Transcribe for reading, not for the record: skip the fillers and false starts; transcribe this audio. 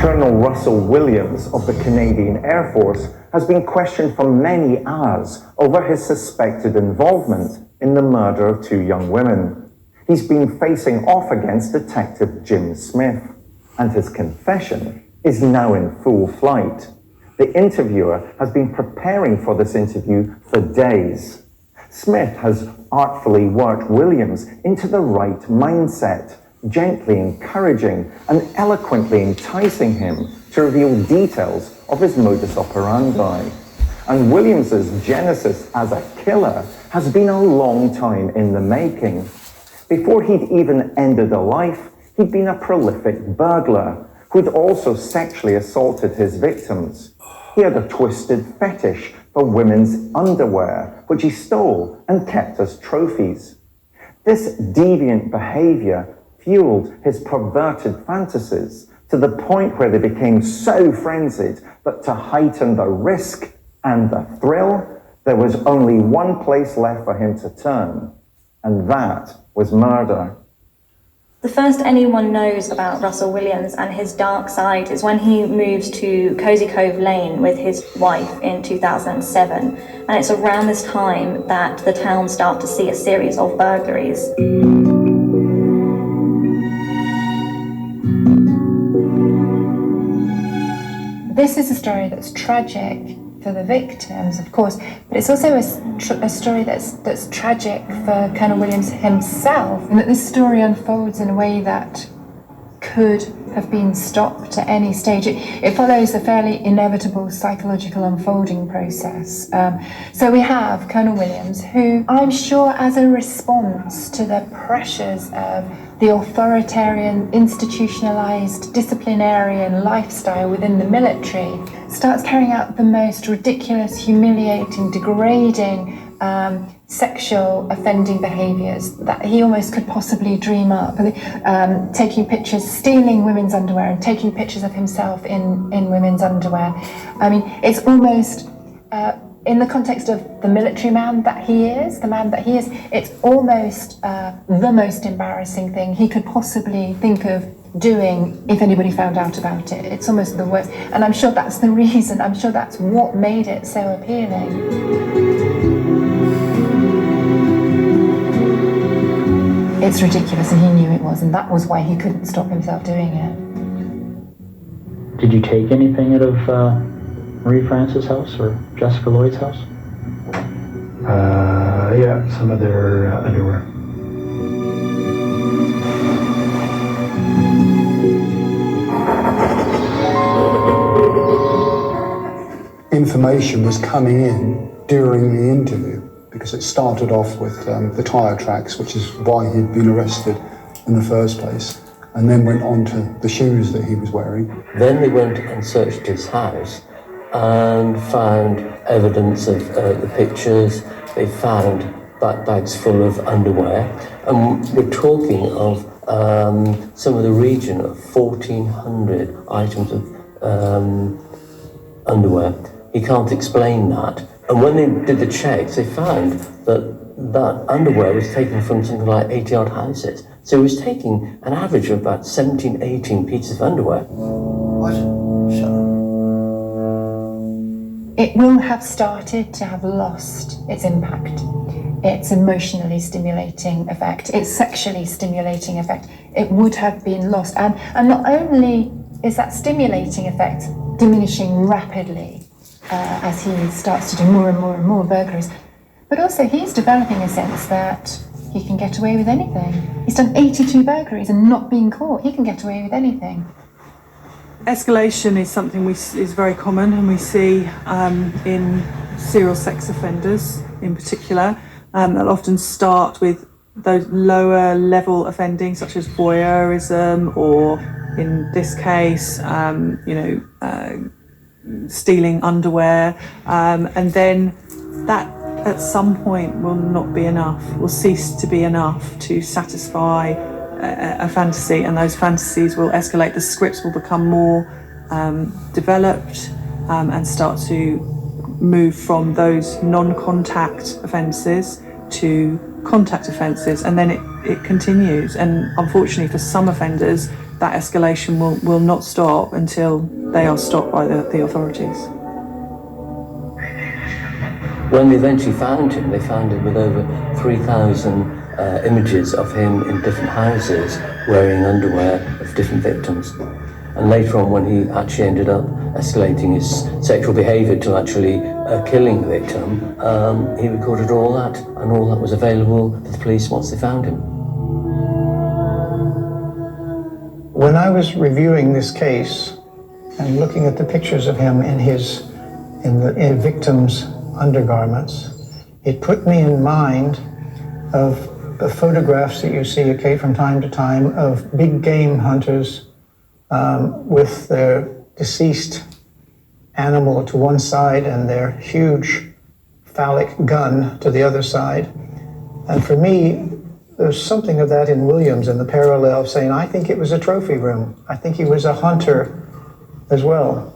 Colonel Russell Williams of the Canadian Air Force has been questioned for many hours over his suspected involvement in the murder of 2 young women. He's been facing off against Detective Jim Smith, and his confession is now in full flight. The interviewer has been preparing for this interview for days. Smith has artfully worked Williams into the right mindset, gently encouraging and eloquently enticing him to reveal details of his modus operandi. And Williams's genesis as a killer has been a long time in the making. Before he'd even ended a life, he'd been a prolific burglar who'd also sexually assaulted his victims. He had a twisted fetish for women's underwear, which he stole and kept as trophies. This deviant behavior fueled his perverted fantasies to the point where they became so frenzied that to heighten the risk and the thrill, there was only one place left for him to turn, and that was murder. The first anyone knows about Russell Williams and his dark side is when he moves to Cozy Cove Lane with his wife in 2007. And it's around this time that the town starts to see a series of burglaries. This is a story that's tragic for the victims, of course, but it's also a story that's tragic for Colonel Williams himself, and that this story unfolds in a way that could have been stopped at any stage. It follows a fairly inevitable psychological unfolding process. So we have Colonel Williams, who I'm sure as a response to the pressures of the authoritarian, institutionalized, disciplinarian lifestyle within the military, starts carrying out the most ridiculous, humiliating, degrading, sexual offending behaviours that he almost could possibly dream up. Taking pictures, stealing women's underwear and taking pictures of himself in women's underwear. I mean, it's almost, in the context of the military man that he is, it's almost the most embarrassing thing he could possibly think of doing if anybody found out about it. It's almost the worst. And I'm sure that's the reason, I'm sure that's what made it so appealing. It's ridiculous, and he knew it was, and that was why he couldn't stop himself doing it. Did you take anything out of Marie France's house or Jessica Lloyd's house? Yeah, some of their underwear. Information was coming in during the interview, because it started off with the tyre tracks, which is why he'd been arrested in the first place, and then went on to the shoes that he was wearing. Then they went and searched his house and found evidence of the pictures. They found bags full of underwear, and we're talking of some of the region of 1,400 items of underwear. He can't explain that. And when they did the checks, they found that underwear was taken from something like 80-odd houses. So he was taking an average of about 17, 18 pieces of underwear. What? Shut up. It will have started to have lost its impact, its emotionally stimulating effect, its sexually stimulating effect. It would have been lost. And not only is that stimulating effect diminishing rapidly, as he starts to do more and more and more burglaries, but also he's developing a sense that he can get away with anything. He's done 82 burglaries and not been caught. He can get away with anything. Escalation is something is very common, and we see in serial sex offenders in particular. They'll often start with those lower level offending, such as voyeurism, or in this case, stealing underwear, and then that at some point will not be enough, will cease to be enough to satisfy a fantasy, and those fantasies will escalate. The scripts will become more developed and start to move from those non-contact offences to contact offences, and then it continues. And unfortunately for some offenders, that escalation will not stop until they are stopped by the authorities. When they eventually found him, they found him with over 3,000 images of him in different houses wearing underwear of different victims. And later on, when he actually ended up escalating his sexual behaviour to actually killing the victim, he recorded all that, and all that was available for the police once they found him. When I was reviewing this case and looking at the pictures of him in the victim's undergarments, it put me in mind of the photographs that you see from time to time of big game hunters with their deceased animal to one side and their huge phallic gun to the other side. And for me, there's something of that in Williams, and the parallel of saying, I think it was a trophy room. I think he was a hunter as well.